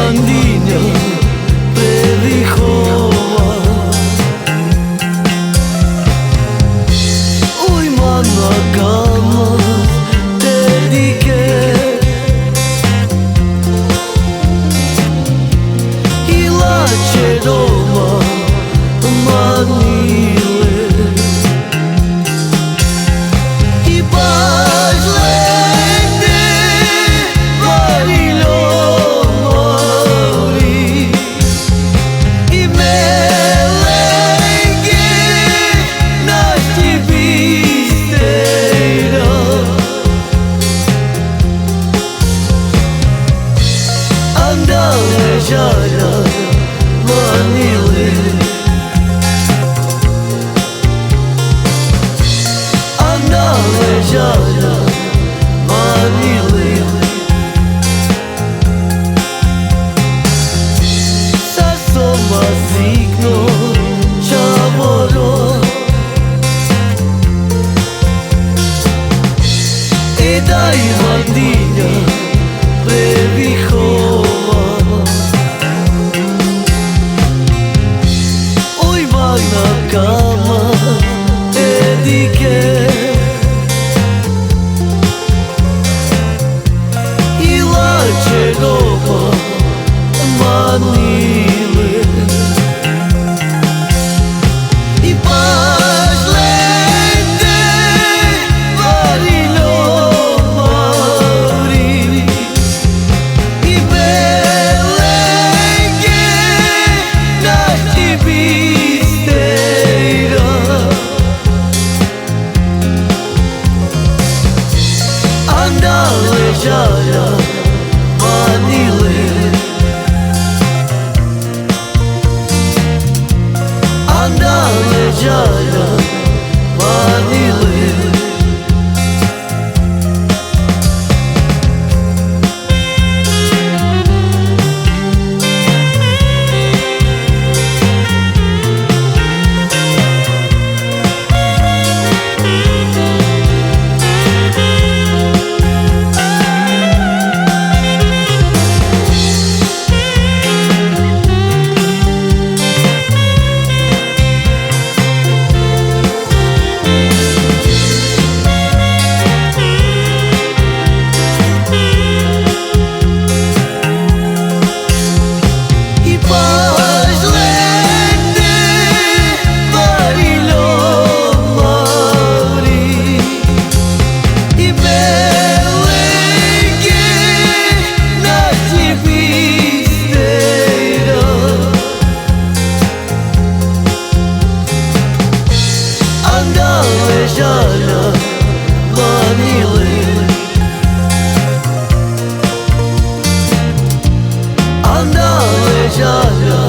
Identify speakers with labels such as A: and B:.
A: mandinja previhova. Ujma na kama te dike i lače doma manile i baš legde variljo mori i melege naši bistera andale žara manile andale žara manile sa soma signo čavoro e dai mandinja previhova. Ujma na kama te dike i lače doma manile i baš legde variljo mori i melege naši bistera andale žara manile andale žara manile. Andale žara manile andale žara